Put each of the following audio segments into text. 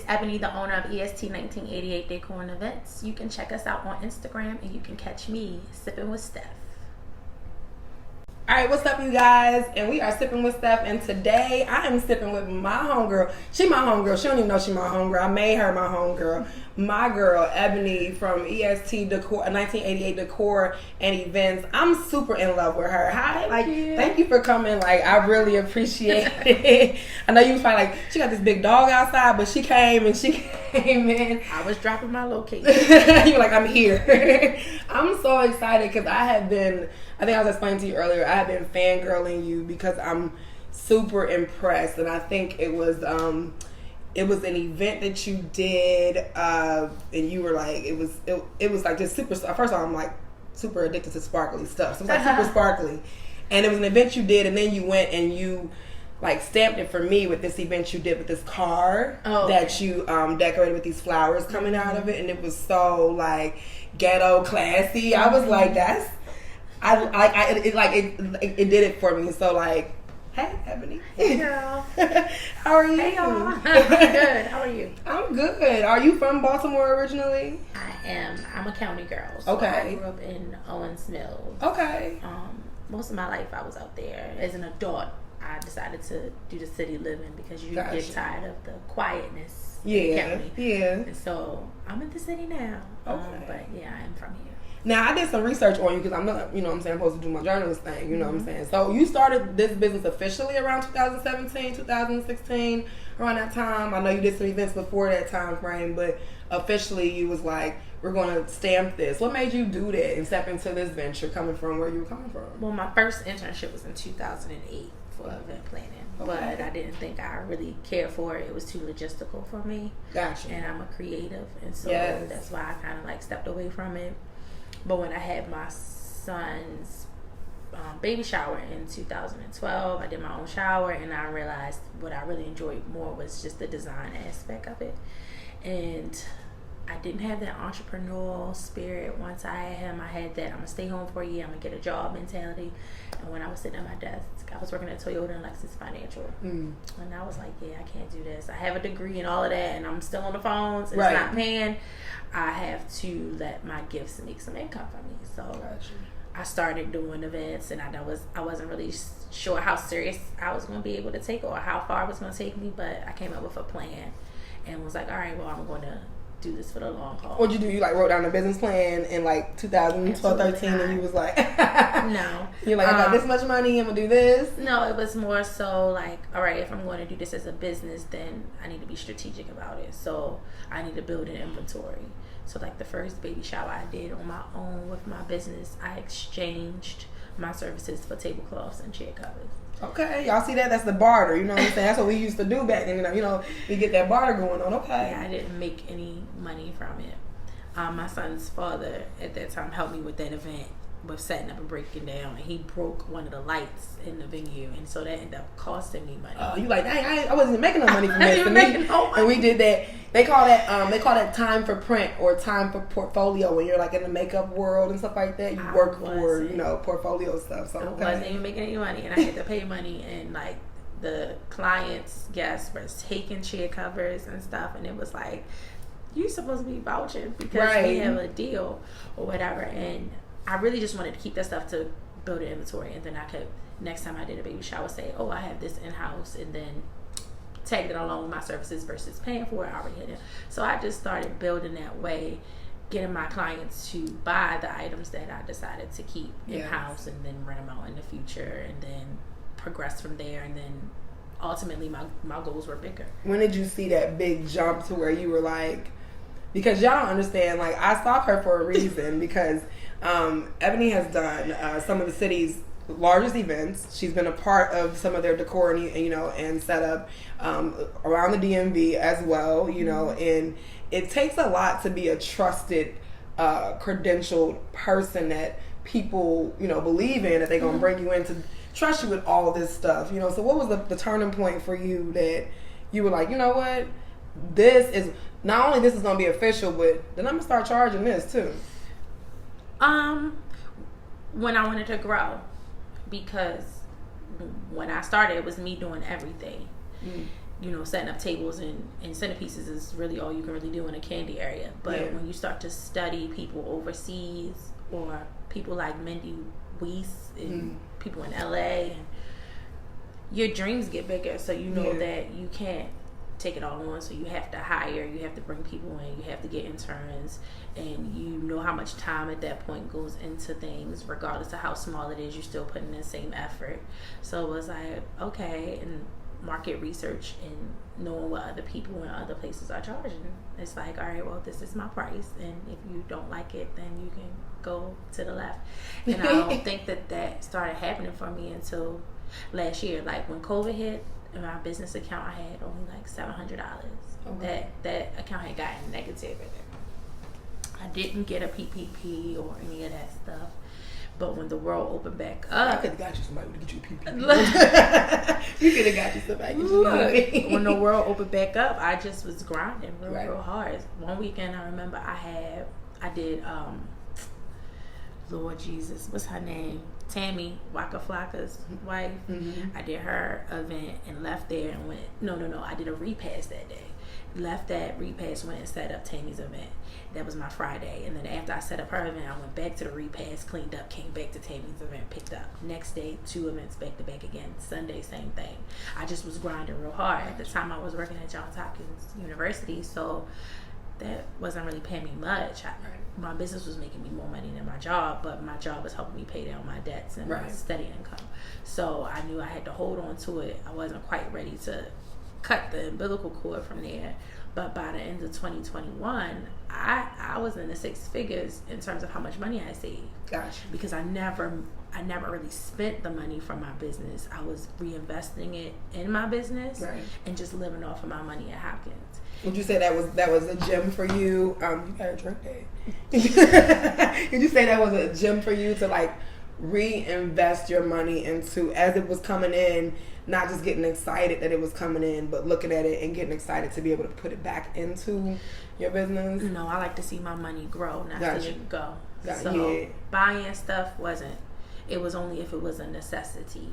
Eboni, the owner of EST 1988 Decor and Events. You can check us out on Instagram, and you can catch me sipping with Steph. All right, what's up, you guys? And we are sipping with Steph, and today I am sipping with my homegirl. She my homegirl. She don't even know she my homegirl. I made her my homegirl. My girl, Eboni from EST Decor, 1988 Decor and Events. I'm super in love with her. Hi, thank you for coming. Like, I really appreciate it. I know you was probably like, she got this big dog outside, but she came in. I was dropping my location. You were like, I'm here. I'm so excited because I think I was explaining to you earlier, I have been fangirling you because I'm super impressed, and I think it was an event that you did, and you were like, it was like just super. First of all, I'm like super addicted to sparkly stuff, so it was like super sparkly, and it was an event you did, and then you went and you like stamped it for me with this event you did with this car that you decorated with these flowers coming out of it, and it was so like ghetto classy. I was like, that's. It did it for me. So like, hey, Eboni. Hey, girl. How are you? Hey, y'all. I'm good. How are you? I'm good. Are you from Baltimore originally? I am. I'm a county girl. So Okay. I grew up in Owens Mills. Okay. Most of my life I was out there. As an adult, I decided to do the city living because you get tired of the quietness. In the county. Yeah. And so I'm in the city now. Okay. But yeah, I am from here. Now, I did some research on you because I'm not, I'm supposed to do my journalist thing, you know what I'm saying? So, you started this business officially around 2017, 2016, around that time. I know you did some events before that time frame, but officially you was like, we're going to stamp this. What made you do that and step into this venture coming from where you were coming from? Well, my first internship was in 2008 for event planning. Okay. But I didn't think I really cared for it. It was too logistical for me. Gotcha. And I'm a creative. And so that's why I kind of like stepped away from it. But when I had my son's baby shower in 2012, I did my own shower, and I realized what I really enjoyed more was just the design aspect of it. And I didn't have that entrepreneurial spirit. Once I had him, I had that I'm gonna stay home for a year, I'm gonna get a job mentality. And when I was sitting at my desk, I was working at Toyota and Lexus Financial, and I was like, yeah, I can't do this. I have a degree and all of that, and I'm still on the phones, and it's not paying. I have to let my gifts make some income for me. So I started doing events, and I wasn't really sure how serious I was going to be able to take or how far it was going to take me, but I came up with a plan and was like, all right, well, I'm going to do this for the long haul. What'd you do? You like wrote down a business plan in like 2012, 13, and you was like, no. You're like, I got this much money, I'm going to do this? No, it was more so like, all right, if I'm going to do this as a business, then I need to be strategic about it. So I need to build an inventory. So like the first baby shower I did on my own with my business, I exchanged my services for tablecloths and chair covers. Okay, y'all see that? That's the barter. You know what I'm saying? That's what we used to do back then. We get that barter going on. Okay. Yeah, I didn't make any money from it. My son's father at that time helped me with that event, with setting up and breaking down, and he broke one of the lights in the venue, and so that ended up costing me money. Oh, you like, dang, I wasn't making no money from this. And we did that. They call that time for print or time for portfolio when you're like in the makeup world and stuff like that. You work for portfolio stuff. So I wasn't even making any money, and I had to pay money, and like the clients' guests were taking chair covers and stuff, and it was like, you're supposed to be vouching because we have a deal or whatever, and I really just wanted to keep that stuff to build an inventory, and then I could, next time I did a baby shower, say, oh, I have this in-house, and then tag it along with my services versus paying for it. I already had it. So I just started building that way, getting my clients to buy the items that I decided to keep in-house and then rent them out in the future, and then progress from there, and then ultimately my goals were bigger. When did you see that big jump to where you were like, because y'all don't understand, like I stalk her for a reason because Eboni has done some of the city's largest events. She's been a part of some of their decor and set up around the DMV as well, and it takes a lot to be a trusted, credentialed person that people, believe in, that they're going to bring you in to trust you with all this stuff, So what was the turning point for you that you were like, you know what, this is, not only this is going to be official, but then I'm going to start charging this too? When I wanted to grow, because when I started, it was me doing everything. setting up tables and centerpieces is really all you can really do in a candy area. But when you start to study people overseas, or people like Mindy Weiss and people in LA, and your dreams get bigger. So you know that you can't take it all on. So you have to hire, you have to bring people in, you have to get interns, and you know how much time at that point goes into things. Regardless of how small it is, you're still putting in the same effort. So it was like, okay, and market research and knowing what other people in other places are charging. It's like, all right, well, this is my price, and if you don't like it, then you can go to the left. And I don't think that started happening for me until last year. Like when COVID hit, in my business account, I had only like $700. That account had gotten negative. I didn't get a PPP or any of that stuff. But when the world opened back up, I could have got you somebody to get you a PPP. You could have got you somebody to get you. When the world opened back up, I just was grinding real hard. One weekend, I remember I did Lord Jesus, what's her name? Tammy Waka Flocka's wife. I did her event and left there and went. No. I did a repass that day. Left that repass, went and set up Tammy's event. That was my Friday. And then after I set up her event, I went back to the repass, cleaned up, came back to Tammy's event, picked up. Next day, 2 events back to back again. Sunday, same thing. I just was grinding real hard. At the time, I was working at Johns Hopkins University, so that wasn't really paying me much. My business was making me more money than my job, but my job was helping me pay down my debts and my steady income. So I knew I had to hold on to it. I wasn't quite ready to cut the umbilical cord from there. But by the end of 2021, I was in the 6 figures in terms of how much money I saved. Gotcha. Because I never really spent the money from my business. I was reinvesting it in my business and just living off of my money at Hopkins. Would you say that was a gem for you? You got a drink there. Did you say that was a gem for you to like reinvest your money into as it was coming in, not just getting excited that it was coming in, but looking at it and getting excited to be able to put it back into your business? No, I like to see my money grow, not see it go. So buying stuff it was only if it was a necessity.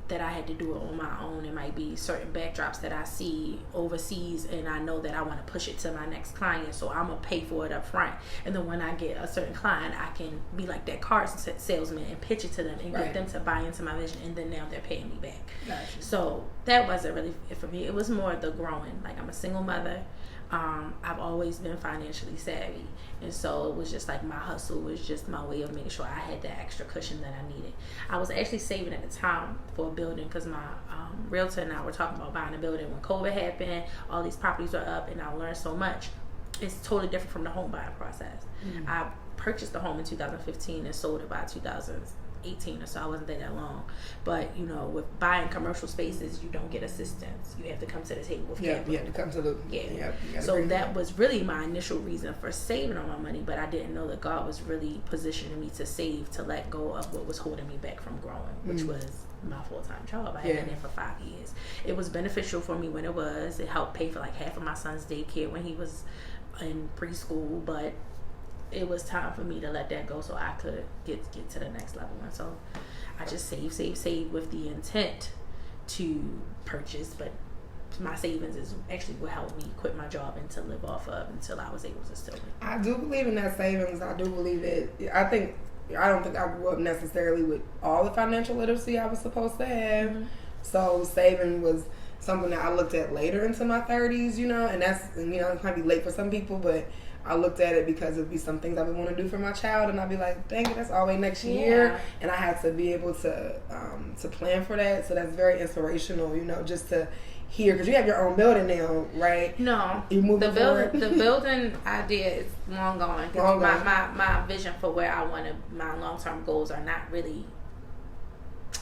That I had to do it on my own. It might be certain backdrops that I see overseas and I know that I want to push it to my next client, so I'm going to pay for it up front. And then when I get a certain client, I can be like that car salesman and pitch it to them and get them to buy into my vision, and then now they're paying me back. Gotcha. So that wasn't really it for me. It was more the growing. Like, I'm a single mother. I've always been financially savvy, and so it was just like my hustle was just my way of making sure I had that extra cushion that I needed. I was actually saving at the time for a building because my realtor and I were talking about buying a building when COVID happened. All these properties were up, and I learned so much. It's totally different from the home buying process. I purchased the home in 2015 and sold it by 2018 or so. I wasn't there that long. But, with buying commercial spaces, you don't get assistance. You have to come to the table with capital. You have to come to the... So that was really my initial reason for saving all my money, but I didn't know that God was really positioning me to save, to let go of what was holding me back from growing, which was my full-time job. I had been there for 5 years. It was beneficial for me when it was. It helped pay for like half of my son's daycare when he was in preschool, but it was time for me to let that go so I could get to the next level. And so I just save with the intent to purchase, but my savings is actually what helped me quit my job and to live off of until I was able to still live. I do believe in that savings. I do believe it. I don't think I grew up necessarily with all the financial literacy I was supposed to have. So saving was something that I looked at later into my 30s, and that's, it might be late for some people, but I looked at it because it'd be some things I would want to do for my child, and I'd be like, dang it, that's all the way next year. And I had to be able to plan for that. So that's very inspirational, just to hear, because you have your own building now, right? No, you moved the building idea is long gone. My vision for where I want to, my long-term goals are not really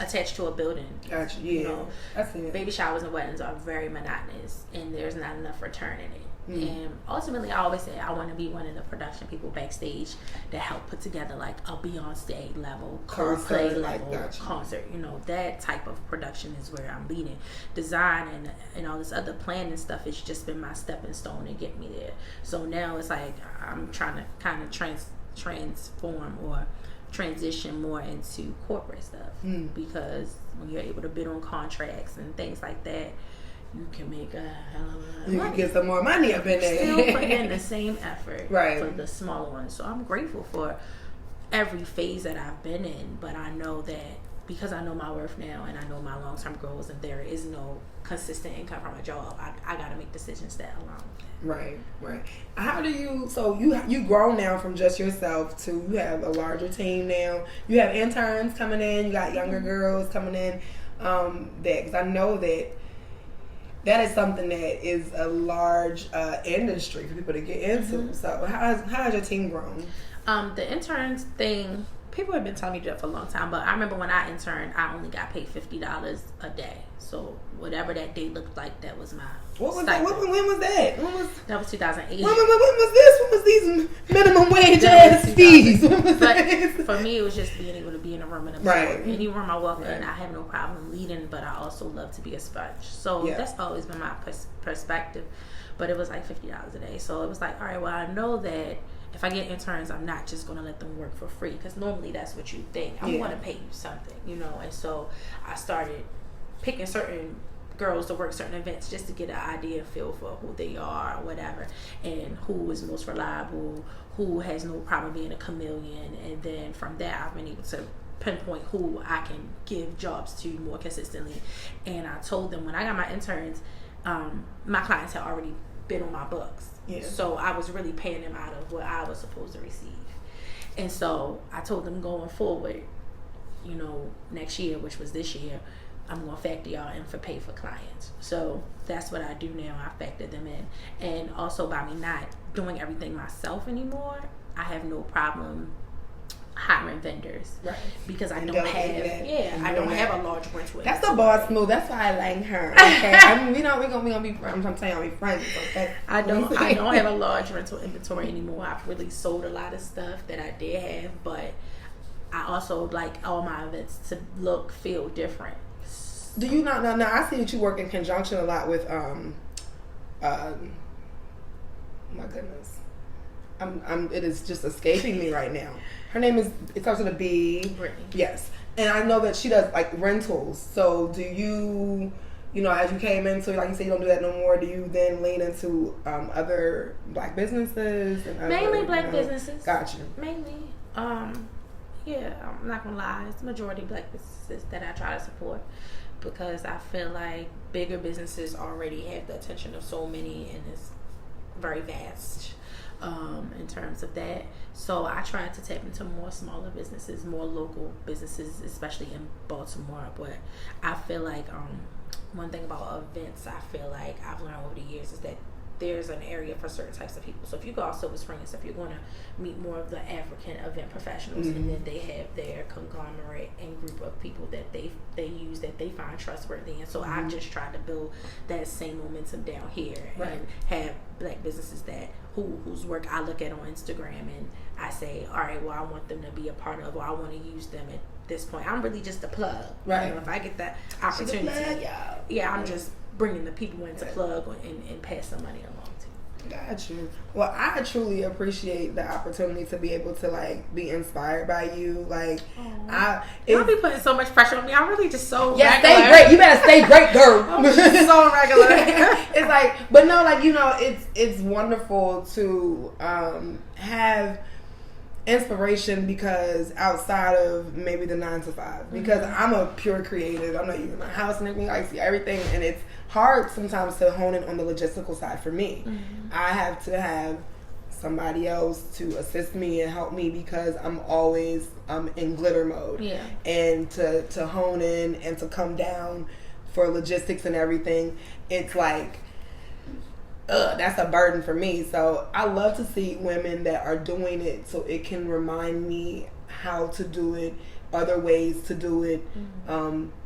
attached to a building. Gotcha. Yeah, that's it. Baby showers and weddings are very monotonous, and there's not enough return in it. And ultimately, I always say I want to be one of the production people backstage that help put together like a Beyonce level, Coldplay level concert. That type of production is where I'm leading. Design and all this other planning stuff has just been my stepping stone to get me there. So now it's like I'm trying to kind of transform or transition more into corporate stuff, because when you're able to bid on contracts and things like that, you can make a hell of a lot of you money. can get some more money up in there. Still putting in the same effort right. for the smaller ones. So I'm grateful for every phase that I've been in, but I know that because I know my worth now and I know my long-term goals, and there is no consistent income from a job, I got to make decisions that align with that. Right. How do you, so you grown now from just yourself to you have a larger team now. You have interns coming in, you got younger girls coming in, because I know that is something that is a large industry for people to get into. So how has your team grown? The interns thing, people have been telling me that for a long time, but I remember when I interned, I only got paid $50 a day. So whatever that day looked like, that was my What was that? When was that? That was 2008. When was this? When was these minimum wage ass fees? But for me, it was just being able to be in a room and absorb. Right. Any room I walk in, I have no problem leading, but I also love to be a sponge. So that's always been my perspective. But it was like $50 a day. So it was like, all right, well, I know that if I get interns, I'm not just going to let them work for free, because normally that's what you think. I want to pay you something, you know. And so I started picking certain girls to work certain events just to get an idea, feel for who they are or whatever, and who is most reliable, who has no problem being a chameleon. And then from there, I've been able to pinpoint who I can give jobs to more consistently. And I told them when I got my interns, my clients had already been on my books. So I was really paying them out of what I was supposed to receive. And so I told them going forward, you know, next year, which was this year, I'm going to factor y'all in for pay for clients. So that's what I do now. I factor them in. And also by me not doing everything myself anymore, I have no problem hiring vendors, because I don't have a large rental. That's the boss move. That's why I like her. Okay, I mean, we're gonna be friends. I'm saying I'll be friends. Okay, I don't have a large rental inventory anymore. I've really sold a lot of stuff that I did have, but I also like all my events to look, feel different. Do you not? Now I see that you work in conjunction a lot with my goodness, it is just escaping me right now. Her name is, it starts with a B. Brittany. Yes. And I know that she does like rentals. So do you know, as you came into, like you say, you don't do that no more, do you then lean into other black businesses? And mainly black businesses. Got you. Mainly. Yeah, I'm not going to lie. It's the majority black businesses that I try to support, because I feel like bigger businesses already have the attention of so many, and it's very vast. In terms of that, so I tried to tap into more smaller businesses, more local businesses, especially in Baltimore. But I feel like one thing about events, I feel like I've learned over the years, is that there's an area for certain types of people. So if you go out Silver Spring and stuff, you're going to meet more of the African event professionals, and then they have their conglomerate and group of people that they use that they find trustworthy. And so I've just tried to build that same momentum down here, and have black businesses that whose work I look at on Instagram, and I say, all right, well, I want them to be a part of, or I want to use them at this point. I'm really just a plug. Right. You know, if I get that opportunity, I'm just bringing the people in to plug and pass some money along to. Got you. Well, I truly appreciate the opportunity to be able to like be inspired by you. Like, Y'all be putting so much pressure on me. I'm really just so regular. Stay great. You better stay great, girl. I'm just so regular. It's like, but no, like, you know, it's wonderful to have inspiration, because outside of maybe the 9 to 5, because I'm a pure creative. I know you're in my house and everything. I see everything, and it's hard sometimes to hone in on the logistical side for me. I have to have somebody else to assist me and help me, because I'm always in glitter mode. And to hone in and to come down for logistics and everything, it's like, that's a burden for me. So I love to see women that are doing it, so it can remind me how to do it, other ways to do it.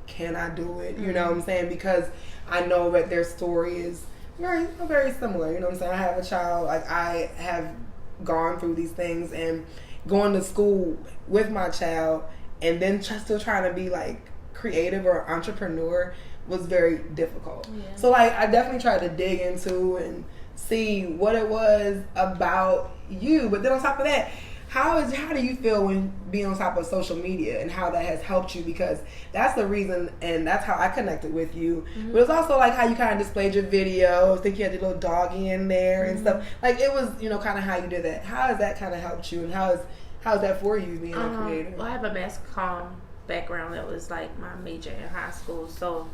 Can I do it? You know what I'm saying? Because I know that their story is very, very similar. You know what I'm saying? I have a child. Like, I have gone through these things, and going to school with my child, and then still trying to be like creative or entrepreneur was very difficult. So like, I definitely tried to dig into and see what it was about you. But then on top of that, How do you feel when being on top of social media and how that has helped you? Because that's the reason, and that's how I connected with you. Mm-hmm. But it's also like how you kind of displayed your videos. I think you had the little doggy in there and stuff. Like it was, kind of how you did that. How has that kind of helped you, and how's that for you being a creator? Well, I have a mass comm background that was like my major in high school, so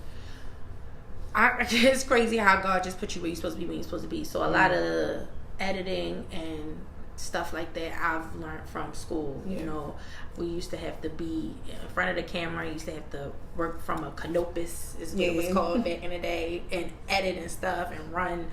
it's crazy how God just put you where you're supposed to be when you're supposed to be. So a lot of editing and stuff like that I've learned from school. We used to have to be in front of the camera. You used to have to work from a canopus is what it was called back in the day, and edit and stuff and run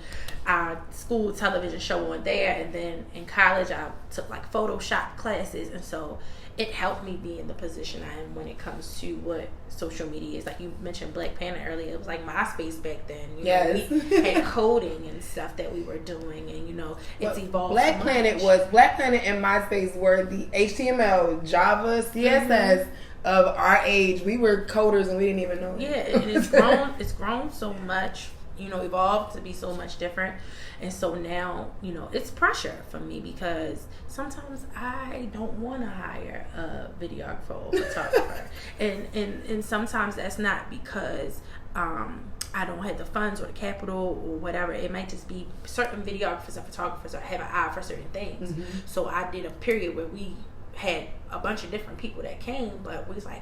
our school television show on there. And then in college I took like Photoshop classes, and so it helped me be in the position I am when it comes to what social media is. Like you mentioned Black Planet earlier, it was like MySpace back then. We had coding and stuff that we were doing, and it's evolved. Black Planet and MySpace were the HTML, Java, CSS of our age. We were coders and we didn't even know it. Yeah, and it's grown. It's grown so much. Evolved to be so much different. And so now, it's pressure for me because sometimes I don't want to hire a videographer or photographer. and sometimes that's not because I don't have the funds or the capital or whatever. It might just be certain videographers and photographers have an eye for certain things. Mm-hmm. So I did a period where we had a bunch of different people that came, but we was like,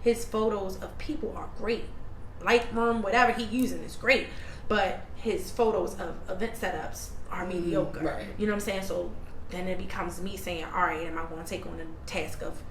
his photos of people are great. Lightroom, whatever he using is great, but his photos of event setups are mediocre. Right. You know what I'm saying? So then it becomes me saying, all right, am I going to take on the task of,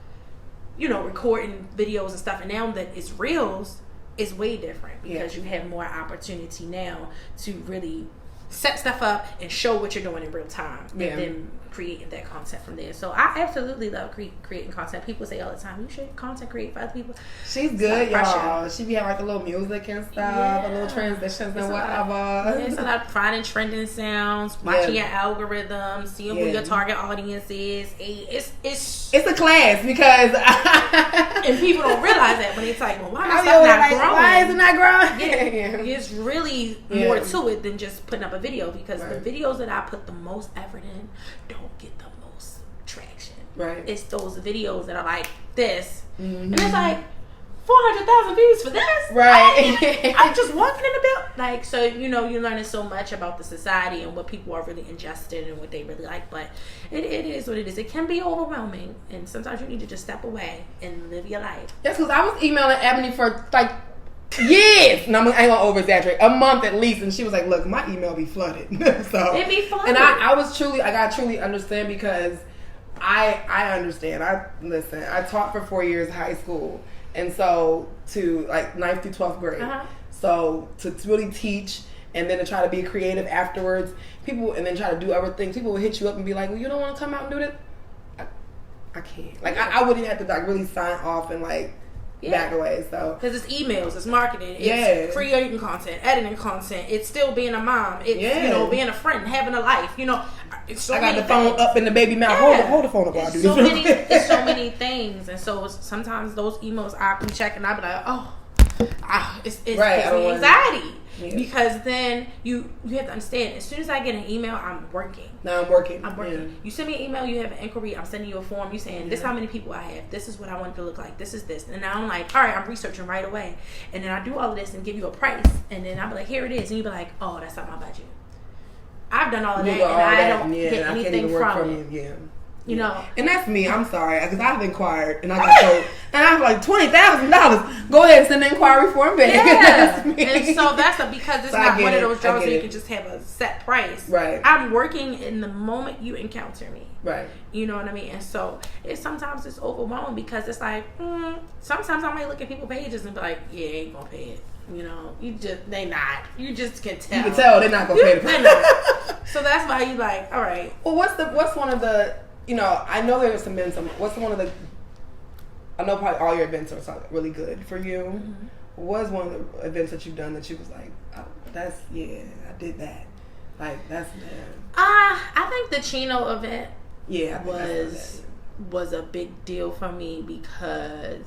recording videos and stuff? And now that it's reels, it's way different because you have more opportunity now to really set stuff up and show what you're doing in real time, and then creating that content from there. So I absolutely love creating content. People say all the time, you should content create for other people. She's good, y'all. She be having like a little music and stuff, a little transitions and whatever. It's a lot of finding trending sounds, watching your algorithms, seeing who your target audience is. It's a class because and people don't realize that when it's like, well, why is stuff not growing? Why is it not growing? It's really more to it than just putting up a video, because the videos that I put the most effort in don't get the most traction. Right. It's those videos that are like this, and it's like 400,000 views for this. Right. I'm just walking in the building. Like, so you're learning so much about the society and what people are really ingested and what they really like. But it is what it is. It can be overwhelming, and sometimes you need to just step away and live your life. Yes, because I was emailing Eboni for like years, and I ain't gonna over exaggerate, a month at least, and she was like, "Look, my email be flooded." So it be flooded, and I gotta truly understand, because I understand. I taught for 4 years of high school, and so to like 9th through 12th grade. So to really teach and then to try to be creative afterwards, and then try to do other things. People would hit you up and be like, "Well, you don't want to come out and do this?" I can't. Like I wouldn't have to like really sign off and like. Back away, so because it's emails, it's marketing, it's creating content, editing content, it's still being a mom, it's being a friend, having a life. It's so I got the phone up in the baby mouth. Hold the phone up while I do this. It's so many things, and so sometimes those emails I can check and I be like, it's anxiety. Because then you have to understand, as soon as I get an email, I'm working. Now I'm working. You send me an email, you have an inquiry, I'm sending you a form, you saying, this is how many people I have, this is what I want it to look like, this is this. And now I'm like, all right, I'm researching right away. And then I do all of this and give you a price. And then I'll be like, here it is. And you be like, oh, that's not my budget. I've done all of that, and I don't get anything from it. And that's me. I'm sorry, because I've inquired and I got told, and I'm like $20,000. Go ahead and send an inquiry form back. That's me. And so because it's not one of those jobs where you can just have a set price. Right. I'm working in the moment you encounter me. Right. You know what I mean? And so sometimes it's overwhelming, because it's like sometimes I might look at people's pages and be like, yeah, ain't gonna pay it. They not. You just can tell. You can tell they're not gonna pay the price. So that's why you like, all right. Well, what's one of the I know there's been some. What's one of the? I know probably all your events are really good for you. Mm-hmm. What was one of the events that you've done that you was like, oh, I did that. Like that's. I think the Chino event. Yeah, was a big deal for me, because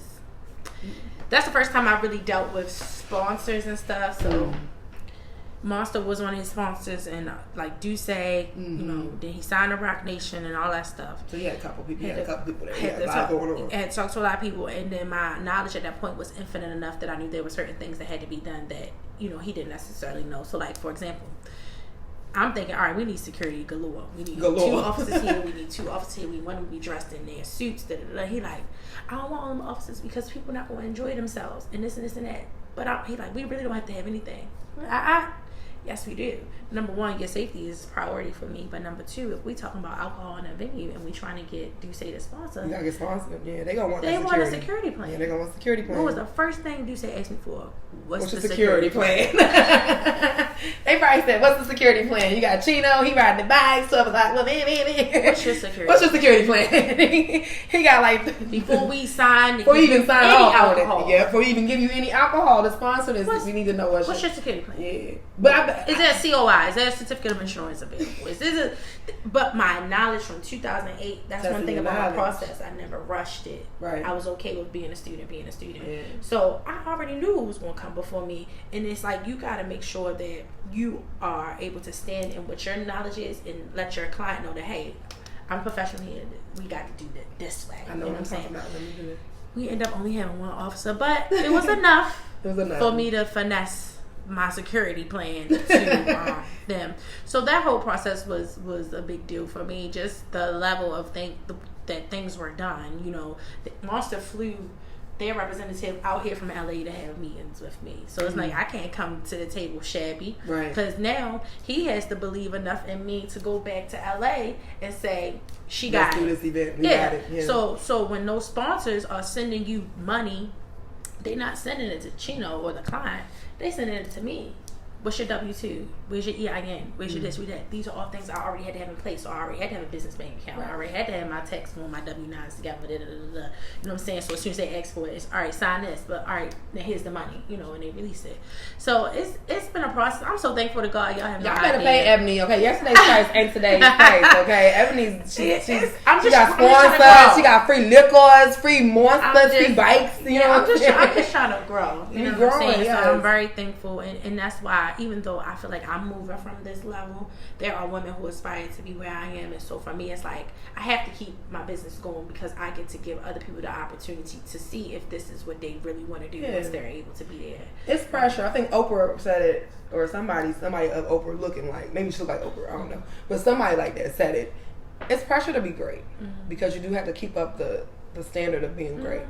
that's the first time I really dealt with sponsors and stuff. So Monster was one of his sponsors, and like _𝐘𝐿, you know, then he signed to Rock Nation and all that stuff. So he had a couple people. He had a couple people that had a lot going on. Had talked to a lot of people, and then my knowledge at that point was infinite enough that I knew there were certain things that had to be done that, you know, he didn't necessarily know. So like, for example, I'm thinking, all right, we need security galore. We need 2 officers here. We need 2 officers here. We want them to be dressed in their suits. Da, da, da. He like, I don't want all them officers because people not going to enjoy themselves and this and this and that. But he like, we really don't have to have anything. Yes, we do. Number 1, your safety is priority for me. But number 2, if we talking about alcohol in a venue and we trying to get 𝐘𝐿 to sponsor, you gotta get sponsored. Yeah, they gonna want. They want a security plan. Yeah, they gonna want a security plan. What was the first thing 𝐘𝐿 asked me for? What's the security plan? They probably said, "What's the security plan?" You got Chino. He riding the bike. So I was like, "Well, what's your security? What's your security plan?" He got like before we sign. Before you even sign any alcohol. Yeah. Before we even give you any alcohol to sponsor this, we need to know what's your security plan. Yeah. But is there a COI? Is there a certificate of insurance available? But my knowledge from 2008, that's one thing about my process. I never rushed it. Right. I was okay with being a student. Yeah. So I already knew who was going to come before me. And it's like, you got to make sure that you are able to stand in what your knowledge is and let your client know that, hey, I'm professional here. We got to do it this way. I know what I'm saying. Let me do it. We end up only having 1 officer, but it was enough, for me to finesse my security plan to them. So that whole process was a big deal for me. Just the level of that things were done. You know, Monster flew their representative out here from LA to have meetings with me. So it's like, I can't come to the table shabby. Right. Because now he has to believe enough in me to go back to LA and say, she got it. Let's do this event. We got it. Yeah. So when those sponsors are sending you money, they're not sending it to Chino or the client. They sending it to me. What's your W-2? Where's your EIN? Where's your this, where's that? These are all things I already had to have in place. So I already had to have a business bank account. I already had to have my tax form, my W-9s together. You know what I'm saying? So as soon as they ask for it, it's all right, sign this. But all right, now here's the money. You know, and they release it. So it's been a process. I'm so thankful to God. Y'all have no idea. Y'all better pay Eboni, okay? Yesterday's price ain't today's price, okay? Eboni's she got sponsors, she got free liquors, free monsters, free bikes. You know, I'm just trying to grow. You know what I'm saying? Yes. So I'm very thankful, and that's why, even though I feel like I'm moving from this level, there are women who aspire to be where I am. And so for me, it's like, I have to keep my business going because I get to give other people the opportunity to see if this is what they really want to do once they're able to be there. It's pressure. I think Oprah said it, or somebody of Oprah looking like, maybe she look like Oprah, I don't know, but somebody like that said it. It's pressure to be great because you do have to keep up the standard of being great.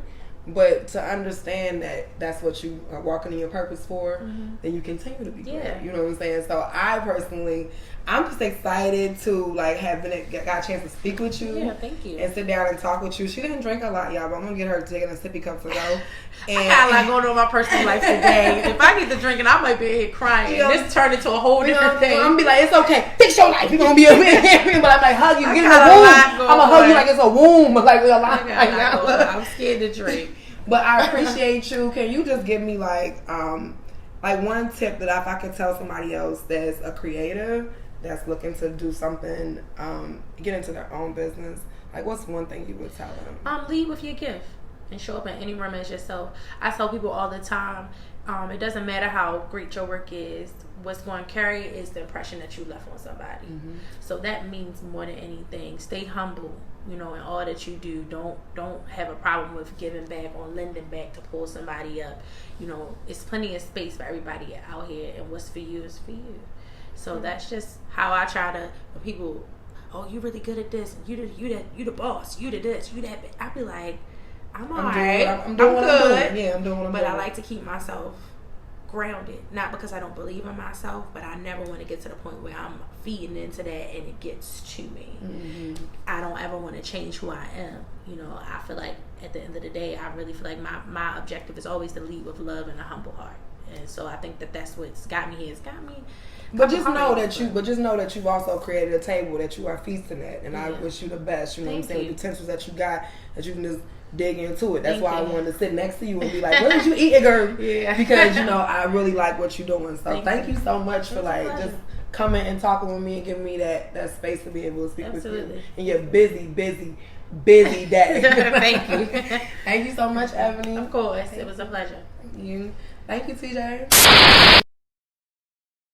But to understand that that's what you are walking in your purpose for, then you continue to be great. You know what I'm saying? So I personally, I'm just excited to like got a chance to speak with you. Yeah, thank you. And sit down and talk with you. She didn't drink a lot, y'all, but I'm gonna get her taking a sippy cup to go. And I got a lot going on in my personal life today. If I get to drinking, I might be here crying. You know, this turned into a whole different thing. I'm gonna be like, it's okay, fix your life. You're gonna be a man. But I'm like, hug you, get in the womb. I'm gonna hug you like it's a womb, like a lot. I'm scared to drink. But I appreciate you. Can you just give me like one tip that if I could tell somebody else that's a creative that's looking to do something, get into their own business, like what's one thing you would tell them? Lead with your gift and show up in any room as yourself. I tell people all the time, it doesn't matter how great your work is. What's going to carry is the impression that you left on somebody. So that means more than anything. Stay humble, you know, in all that you do. Don't have a problem with giving back or lending back to pull somebody up. You know, it's plenty of space for everybody out here, and what's for you is for you. So that's just how I try to. When people, oh, you really good at this, and you the boss, you the this, you that. I be like, I'm alright. I'm doing what I'm doing. Yeah, I'm doing what I'm doing. But I like to keep myself grounded, not because I don't believe in myself, but I never want to get to the point where I'm feeding into that and it gets to me. I don't ever want to change who I am. You know, I feel like at the end of the day, I really feel like my objective is always to lead with love and a humble heart. And so I think that's what's got me here. It's got me. But just know that you've also created a table that you are feasting at, and I wish you the best. You know what I'm saying? The potentials that you got, that you can just dig into it. That's why I wanted to sit next to you and be like, "What did you eat, girl?" Because you know I really like what you're doing. So thank you so much for like just coming and talking with me and giving me that space to be able to speak with you. And your busy day. Thank you. Thank you so much, Eboni. Of course, it was a pleasure. Thank you, TJ.